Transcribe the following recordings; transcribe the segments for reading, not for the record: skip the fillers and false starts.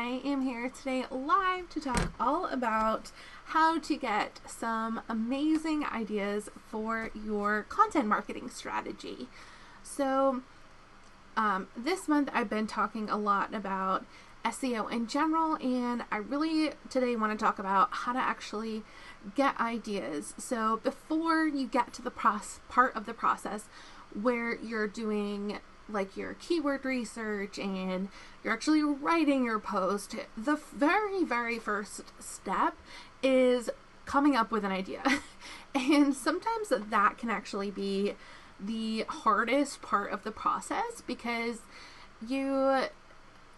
I am here today live to talk all about how to get some amazing ideas for your content marketing strategy. So this month I've been talking a lot about SEO in general, and I really today want to talk about how to actually get ideas. So before you get to the part of the process where you're doing like your keyword research and you're actually writing your post, the very first step is coming up with an idea. And sometimes that can actually be the hardest part of the process, because you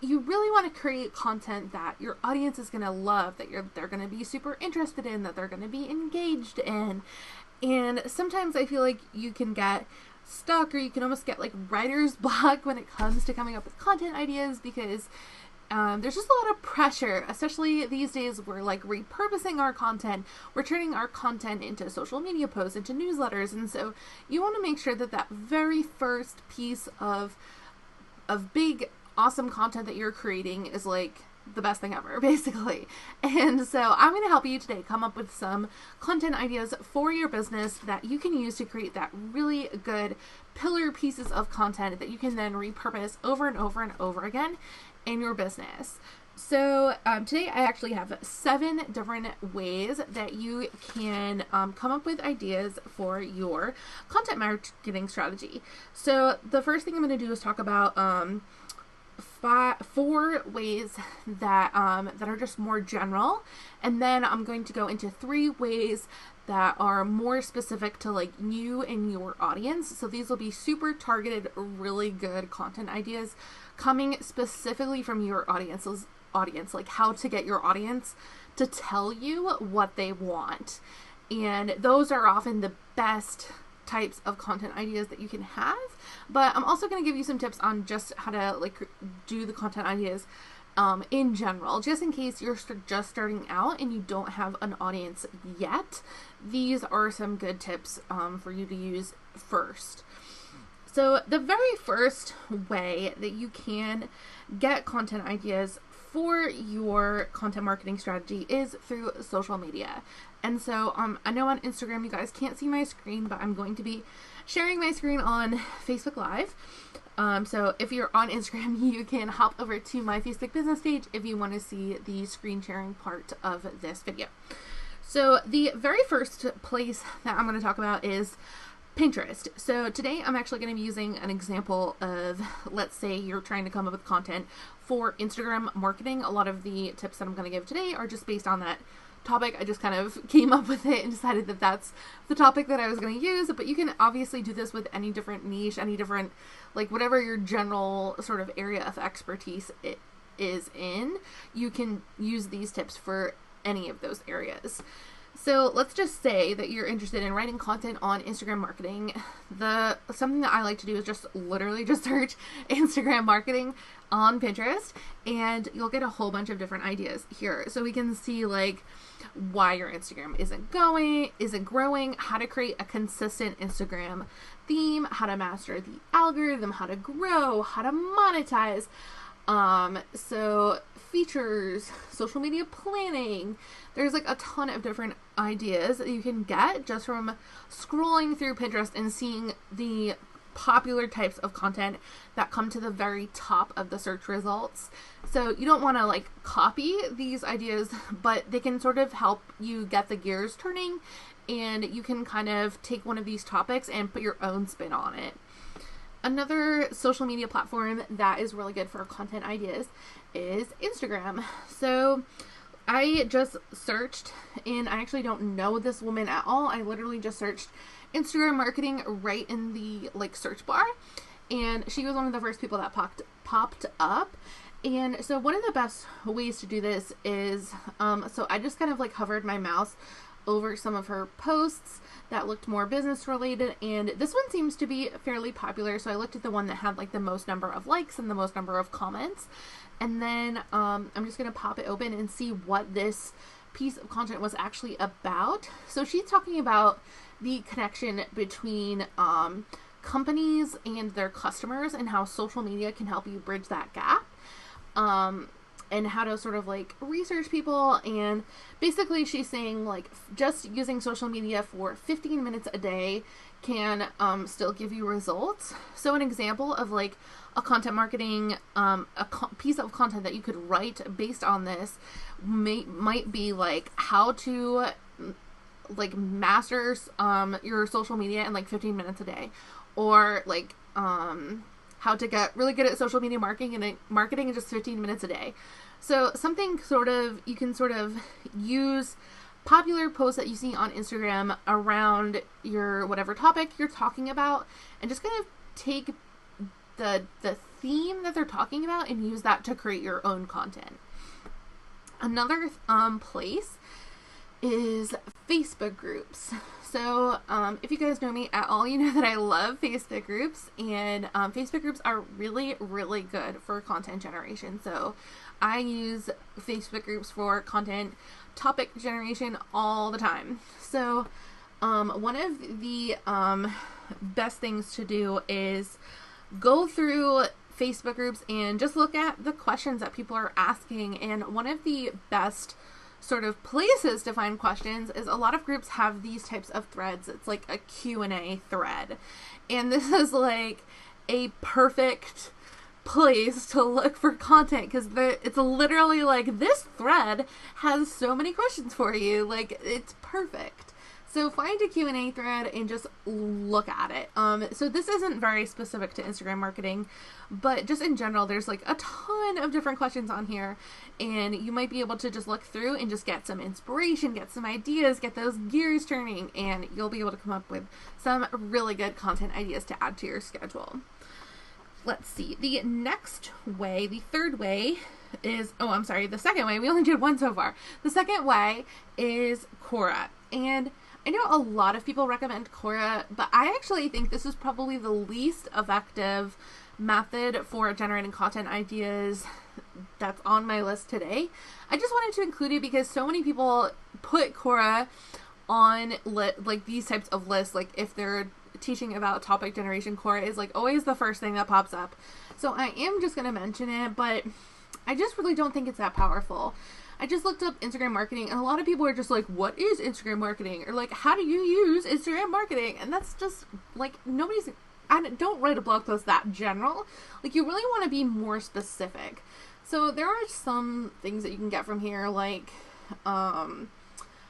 really want to create content that your audience is going to love, that they're going to be super interested in, that they're going to be engaged in. And sometimes I feel like you can get stuck, or you can almost get like writer's block when it comes to coming up with content ideas, because there's just a lot of pressure, especially these days. We're like repurposing our content, we're turning our content into social media posts, into newsletters, and so you want to make sure that that very first piece of big awesome content that you're creating is like the best thing ever, basically. And so I'm going to help you today come up with some content ideas for your business that you can use to create that really good pillar pieces of content that you can then repurpose over and over and over again in your business. So today I actually have 7 different ways that you can come up with ideas for your content marketing strategy. So the first thing I'm going to do is talk about 4 ways that are just more general, and then I'm going to go into 3 ways that are more specific to like you and your audience. So these will be super targeted, really good content ideas coming specifically from your audience, like how to get your audience to tell you what they want. And those are often the best types of content ideas that you can have, but I'm also going to give you some tips on just how to like do the content ideas in general, just in case you're just starting out and you don't have an audience yet. These are some good tips for you to use first. So the very first way that you can get content ideas for your content marketing strategy is through social media. And so I know on Instagram you guys can't see my screen, but I'm going to be sharing my screen on Facebook Live. So if you're on Instagram, you can hop over to my Facebook business page if you want to see the screen sharing part of this video. So the very first place that I'm going to talk about is Pinterest. So today I'm actually going to be using an example of, let's say you're trying to come up with content for Instagram marketing. A lot of the tips that I'm going to give today are just based on that topic. I just kind of came up with it and decided that that's the topic that I was going to use, but you can obviously do this with any different niche, any different, like whatever your general sort of area of expertise it is in, you can use these tips for any of those areas. So let's just say that you're interested in writing content on Instagram marketing. Something that I like to do is just literally just search Instagram marketing on Pinterest, and you'll get a whole bunch of different ideas here. So we can see like why your Instagram isn't growing, how to create a consistent Instagram theme, how to master the algorithm, how to grow, how to monetize. So features, social media planning. There's like a ton of different ideas that you can get just from scrolling through Pinterest and seeing the popular types of content that come to the very top of the search results. So you don't want to like copy these ideas, but they can sort of help you get the gears turning, and you can kind of take one of these topics and put your own spin on it. Another social media platform that is really good for content ideas is Instagram. So I just searched, and I actually don't know this woman at all. I literally just searched Instagram marketing right in the like search bar, and she was one of the first people that popped up. And so one of the best ways to do this is so I just kind of like hovered my mouse over some of her posts that looked more business related, and this one seems to be fairly popular, so I looked at the one that had like the most number of likes and the most number of comments, and then I'm just gonna pop it open and see what this piece of content was actually about. So she's talking about the connection between companies and their customers and how social media can help you bridge that gap. and how to sort of like research people. And basically she's saying like just using social media for 15 minutes a day can still give you results. So an example of like a content marketing piece of content that you could write based on this might be like how to like master your social media in like 15 minutes a day, or like how to get really good at social media marketing in just 15 minutes a day. So something sort of, you can sort of use popular posts that you see on Instagram around your whatever topic you're talking about, and just kind of take the theme that they're talking about and use that to create your own content. Another place is Facebook groups. So if you guys know me at all, you know that I love Facebook groups, and Facebook groups are really, really good for content generation. So I use Facebook groups for content topic generation all the time. So one of the best things to do is go through Facebook groups and just look at the questions that people are asking. And one of the best sort of places to find questions is a lot of groups have these types of threads. It's like a Q&A thread. And this is like a perfect place to look for content, because it's literally like, this thread has so many questions for you. Like, it's perfect. So find a Q&A thread and just look at it. So this isn't very specific to Instagram marketing, but just in general, there's like a ton of different questions on here, and you might be able to just look through and just get some inspiration, get some ideas, get those gears turning, and you'll be able to come up with some really good content ideas to add to your schedule. Let's see. The next way, the third way is, the second way. We only did one so far. The second way is Quora. And I know a lot of people recommend Quora, but I actually think this is probably the least effective method for generating content ideas that's on my list today. I just wanted to include it because so many people put Quora on like these types of lists. Like if they're teaching about topic generation, Quora is like always the first thing that pops up. So I am just going to mention it, but I just really don't think it's that powerful. I just looked up Instagram marketing, and a lot of people are just like, what is Instagram marketing? Or like, how do you use Instagram marketing? And that's just like, don't write a blog post that general. Like, you really want to be more specific. So there are some things that you can get from here, like,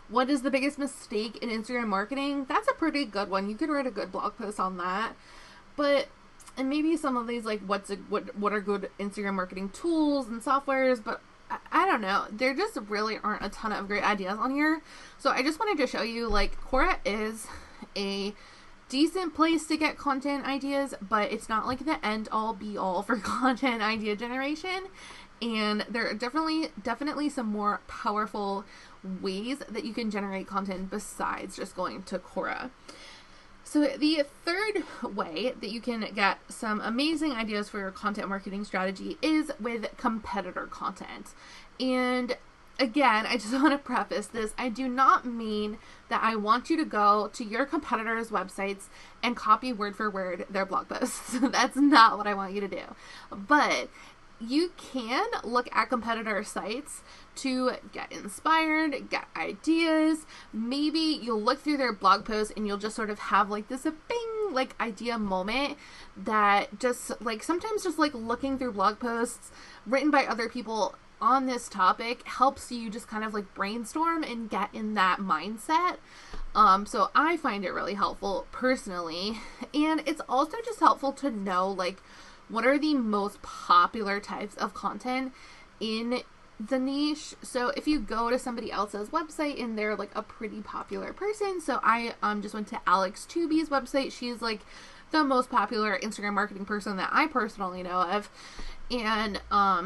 what is the biggest mistake in Instagram marketing? That's a pretty good one. You could write a good blog post on that. And maybe some of these, like, what are good Instagram marketing tools and softwares, but I don't know. There just really aren't a ton of great ideas on here. So I just wanted to show you, like, Quora is a decent place to get content ideas, but it's not like the end all be all for content idea generation. And there are definitely some more powerful ways that you can generate content besides just going to Quora. So the third way that you can get some amazing ideas for your content marketing strategy is with competitor content. And again, I just want to preface this. I do not mean that I want you to go to your competitors' websites and copy word for word their blog posts. That's not what I want you to do. But you can look at competitor sites to get inspired, get ideas. Maybe you'll look through their blog posts and you'll just sort of have like this bing, like idea moment that just like, sometimes just like looking through blog posts written by other people on this topic helps you just kind of like brainstorm and get in that mindset. So I find it really helpful personally. And it's also just helpful to know like, what are the most popular types of content in the niche? So if you go to somebody else's website and they're like a pretty popular person, so I just went to Alextobe's website. She's like the most popular Instagram marketing person that I personally know of, and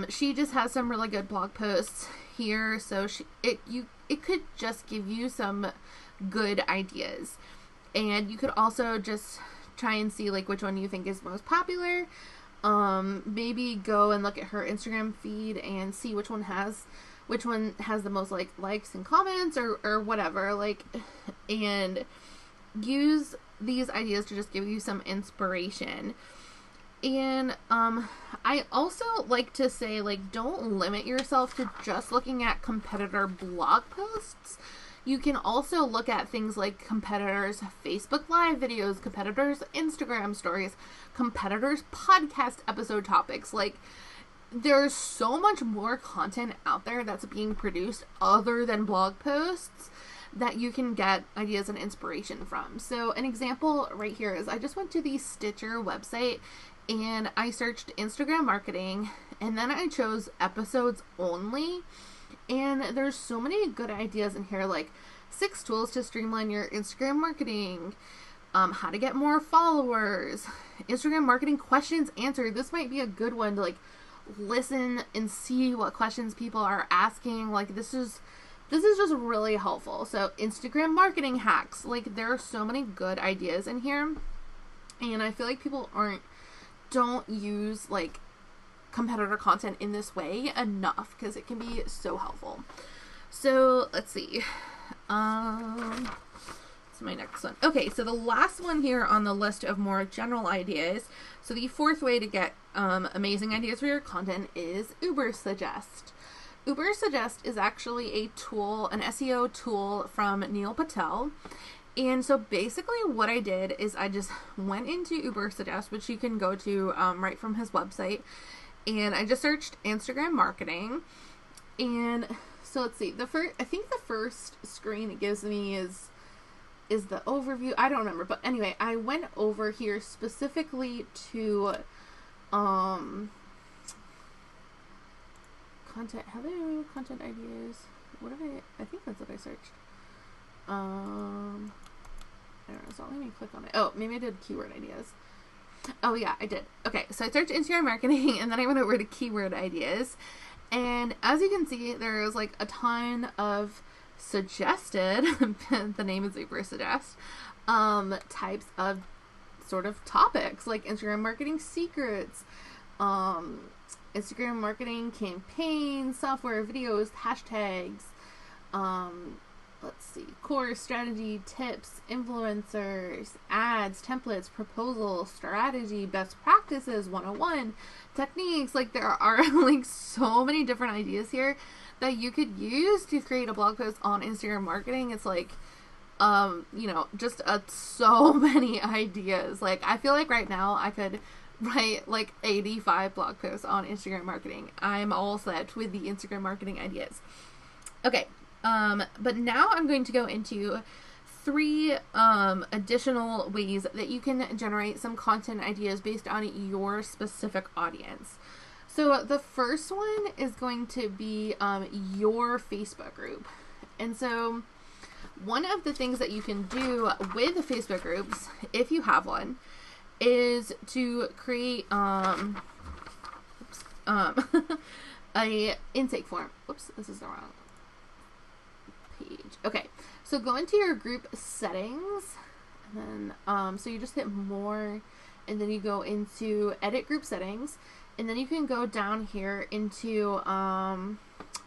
she just has some really good blog posts here. So it could just give you some good ideas, and you could also just try and see like which one you think is most popular. Maybe go and look at her Instagram feed and see which one has the most like likes and comments or whatever, like, and use these ideas to just give you some inspiration. And I also like to say, like, don't limit yourself to just looking at competitor blog posts. You can also look at things like competitors' Facebook Live videos, competitors' Instagram stories, competitors' podcast episode topics. Like, there's so much more content out there that's being produced other than blog posts that you can get ideas and inspiration from. So an example right here is I just went to the Stitcher website and I searched Instagram marketing, and then I chose episodes only. And there's so many good ideas in here, like 6 tools to streamline your Instagram marketing, how to get more followers, Instagram marketing questions answered. This might be a good one to like listen and see what questions people are asking. Like this is just really helpful. So Instagram marketing hacks, like there are so many good ideas in here, and I feel like people don't use like competitor content in this way enough because it can be so helpful. So let's see. It's my next one. Okay, so the last one here on the list of more general ideas. So the 4th way to get amazing ideas for your content is Ubersuggest. Ubersuggest is actually a tool, an SEO tool from Neil Patel. And so basically what I did is I just went into Ubersuggest, which you can go to right from his website, and I just searched Instagram marketing. And so let's see, I think the first screen it gives me is the overview. I don't remember, but anyway, I went over here specifically to content. Hello, content ideas. I think that's what I searched. I don't know, so let me click on it. Oh, maybe I did keyword ideas. Oh yeah, I did. Okay, so I searched Instagram marketing and then I went over to keyword ideas. And as you can see, there's like a ton of suggested, the name is Ubersuggest, types of sort of topics like Instagram marketing secrets, Instagram marketing campaigns, software, videos, hashtags, let's see, course, strategy, tips, influencers, ads, templates, proposals, strategy, best practices, 101, techniques. Like there are like so many different ideas here that you could use to create a blog post on Instagram marketing. It's like, just so many ideas. Like I feel like right now I could write like 85 blog posts on Instagram marketing. I'm all set with the Instagram marketing ideas. Okay. But now I'm going to go into 3 additional ways that you can generate some content ideas based on your specific audience. So the first one is going to be your Facebook group. And so one of the things that you can do with Facebook groups, if you have one, is to create a intake form. Oops, this is the wrong page. Okay, so go into your group settings, and then so you just hit more, and then you go into edit group settings, and then you can go down here into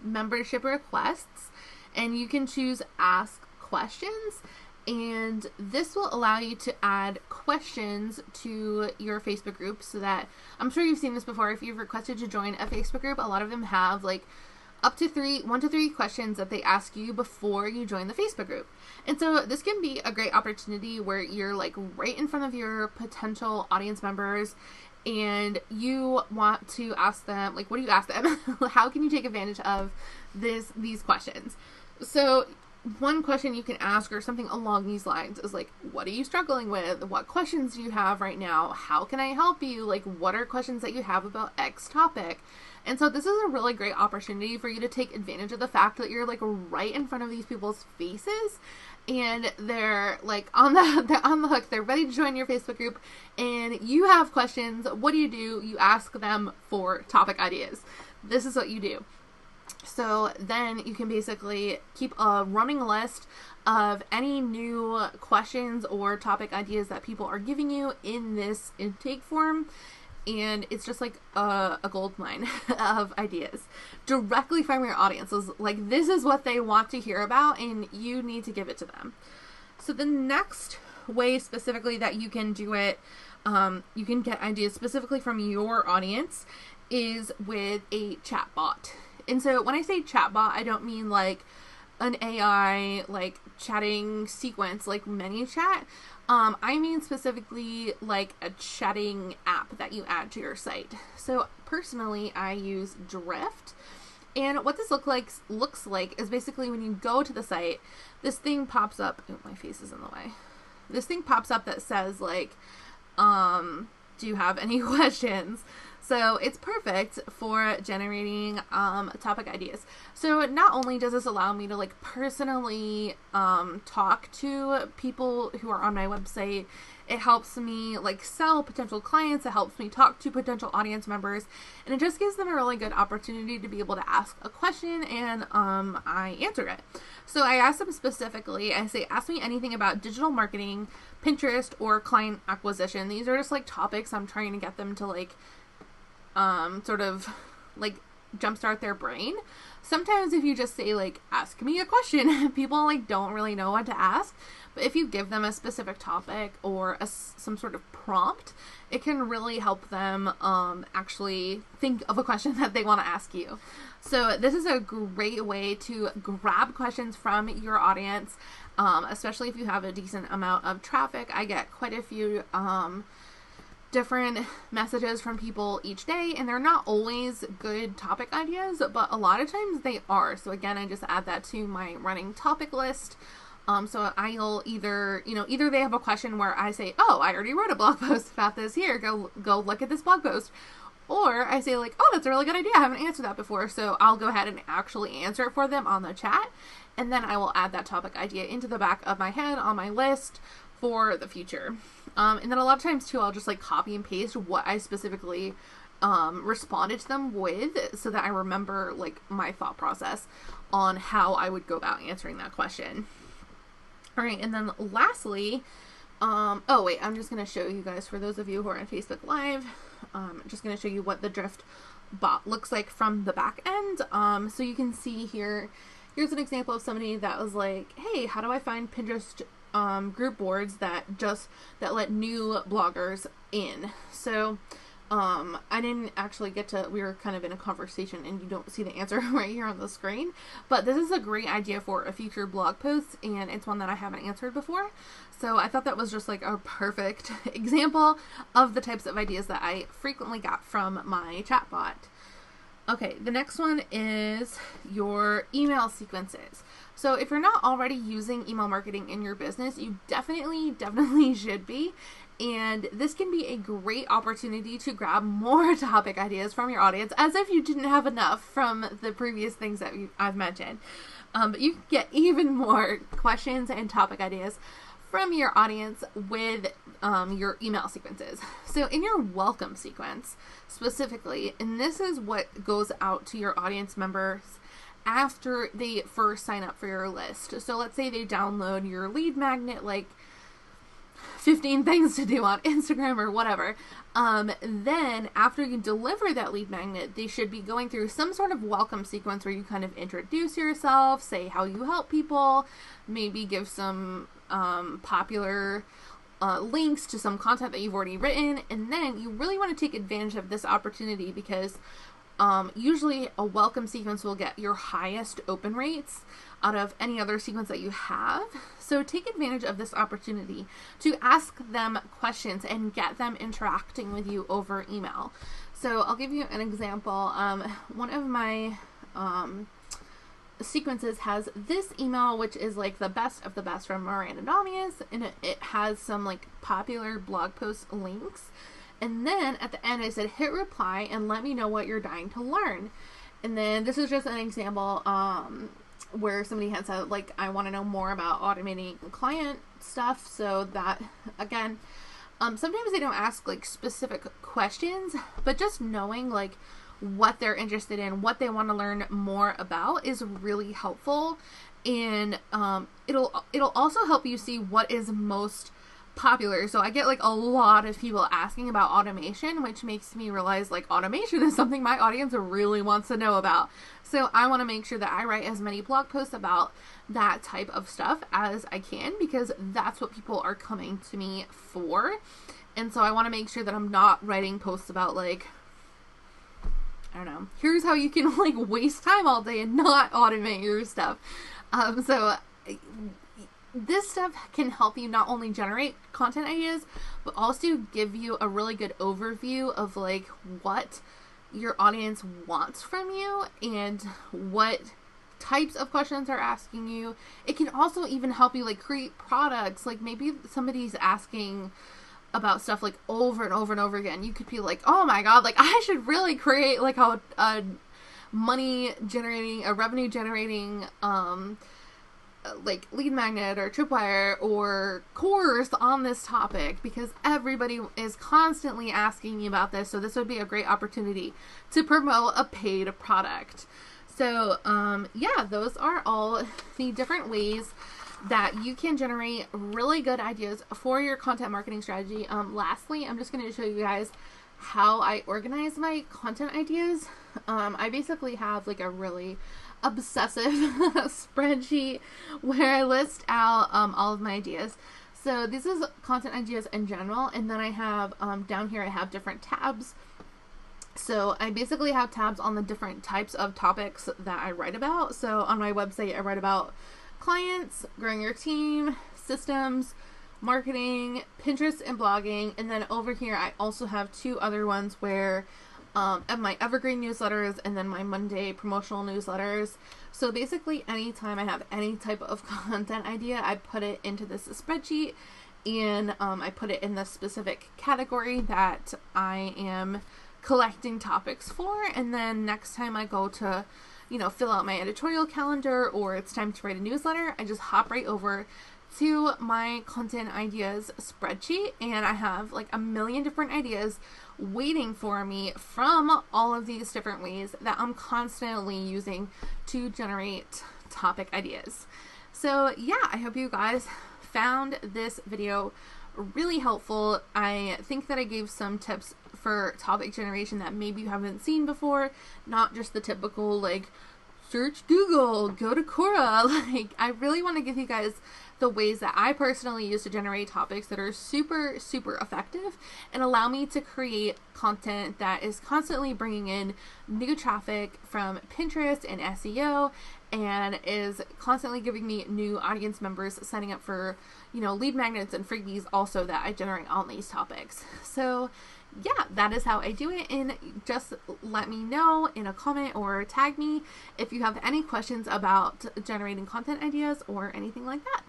membership requests, and you can choose ask questions, and this will allow you to add questions to your Facebook group, so that, I'm sure you've seen this before, if you've requested to join a Facebook group, a lot of them have like up to 1 to 3 questions that they ask you before you join the Facebook group. And so this can be a great opportunity where you're like right in front of your potential audience members and you want to ask them, like, what do you ask them? How can you take advantage of these questions? So one question you can ask or something along these lines is like, what are you struggling with? What questions do you have right now? How can I help you? Like, what are questions that you have about X topic? And so this is a really great opportunity for you to take advantage of the fact that you're like right in front of these people's faces and they're like on the hook. They're ready to join your Facebook group and you have questions. What do? You ask them for topic ideas. This is what you do. So then you can basically keep a running list of any new questions or topic ideas that people are giving you in this intake form. And it's just like a gold mine of ideas directly from your audiences. Like, this is what they want to hear about and you need to give it to them. So the next way specifically that you can do it you can get ideas specifically from your audience is with a chatbot. And so when I say chatbot, I don't mean like an AI like chatting sequence like ManyChat. I mean specifically like a chatting app that you add to your site. So personally, I use Drift. And what this looks like is basically when you go to the site, this thing pops up. Oh, my face is in the way. This thing pops up that says like, do you have any questions? So it's perfect for generating topic ideas. So not only does this allow me to like personally talk to people who are on my website, it helps me like sell potential clients, it helps me talk to potential audience members, and it just gives them a really good opportunity to be able to ask a question, and I answer it. So I ask them specifically, I say, ask me anything about digital marketing, Pinterest, or client acquisition. These are just like topics I'm trying to get them to like sort of like jumpstart their brain. Sometimes if you just say like, ask me a question, people like don't really know what to ask. But if you give them a specific topic or some sort of prompt, it can really help them actually think of a question that they want to ask you. So this is a great way to grab questions from your audience, especially if you have a decent amount of traffic. I get quite a few different messages from people each day, and they're not always good topic ideas, but a lot of times they are. So again, I just add that to my running topic list. So I'll either they have a question where I say, oh, I already wrote a blog post about this, here, go look at this blog post. Or I say like, oh, that's a really good idea, I haven't answered that before. So I'll go ahead and actually answer it for them on the chat. And then I will add that topic idea into the back of my head on my list for the future. And then a lot of times too, I'll just like copy and paste what I specifically responded to them with, so that I remember like my thought process on how I would go about answering that question. All right, and then lastly, oh wait, I'm just going to show you guys, for those of you who are on Facebook Live, I'm just going to show you what the Drift bot looks like from the back end. So you can see here, here's an example of somebody that was like, hey, how do I find Pinterest group boards that let new bloggers in? So I didn't actually get to, we were kind of in a conversation and you don't see the answer right here on the screen, but this is a great idea for a future blog post, and it's one that I haven't answered before. So I thought that was just like a perfect example of the types of ideas that I frequently got from my chatbot. Okay, the next one is your email sequences. So if you're not already using email marketing in your business, you definitely should be. And this can be a great opportunity to grab more topic ideas from your audience, as if you didn't have enough from the previous things that I've mentioned. But you can get even more questions and topic ideas from your audience with your email sequences. So in your welcome sequence specifically, and this is what goes out to your audience members after they first sign up for your list. So let's say they download your lead magnet, like 15 things to do on Instagram or whatever. Then after you deliver that lead magnet, they should be going through some sort of welcome sequence where you kind of introduce yourself, say how you help people, maybe give some popular links to some content that you've already written. And then you really want to take advantage of this opportunity, because usually a welcome sequence will get your highest open rates out of any other sequence that you have. So take advantage of this opportunity to ask them questions and get them interacting with you over email. So I'll give you an example. One of my sequences has this email, which is like the best of the best from Miranda Damias, and it has some like popular blog post links. And then at the end I said, hit reply and let me know what you're dying to learn. And then this is just an example where somebody had said, like, I want to know more about automating client stuff. So that, again, sometimes they don't ask like specific questions, but just knowing like what they're interested in, what they want to learn more about is really helpful. And it'll also help you see what is most popular. So I get like a lot of people asking about automation, which makes me realize like automation is something my audience really wants to know about. So I want to make sure that I write as many blog posts about that type of stuff as I can, because that's what people are coming to me for. And so I want to make sure that I'm not writing posts about like, I don't know, here's how you can like waste time all day and not automate your stuff. So this stuff can help you not only generate content ideas, but also give you a really good overview of like what your audience wants from you and what types of questions are asking you. It can also even help you like create products. Like maybe somebody's asking about stuff like over and over and over again. You could be like, oh my god, like I should really create like a money generating, a revenue generating like lead magnet or tripwire or course on this topic, because everybody is constantly asking me about this. So this would be a great opportunity to promote a paid product. So yeah, those are all the different ways that you can generate really good ideas for your content marketing strategy. Lastly, I'm just going to show you guys how I organize my content ideas. I basically have like a really obsessive spreadsheet where I list out all of my ideas. So this is content ideas in general, and then I have down here I have different tabs. So I basically have tabs on the different types of topics that I write about. So on my website I write about clients, growing your team, systems, marketing, Pinterest, and blogging. And then over here I also have two other ones where of my evergreen newsletters and then my Monday promotional newsletters. So basically anytime I have any type of content idea, I put it into this spreadsheet, and I put it in the specific category that I am collecting topics for. And then next time I go to, you know, fill out my editorial calendar or it's time to write a newsletter, I just hop right over to my content ideas spreadsheet, and I have like a million different ideas waiting for me from all of these different ways that I'm constantly using to generate topic ideas. So yeah, I hope you guys found this video really helpful. I think that I gave some tips for topic generation that maybe you haven't seen before, not just the typical like search Google, go to Quora. Like I really want to give you guys the ways that I personally use to generate topics that are super, super effective and allow me to create content that is constantly bringing in new traffic from Pinterest and SEO, and is constantly giving me new audience members signing up for, you know, lead magnets and freebies also that I generate on these topics. So yeah, that is how I do it, and just let me know in a comment or tag me if you have any questions about generating content ideas or anything like that.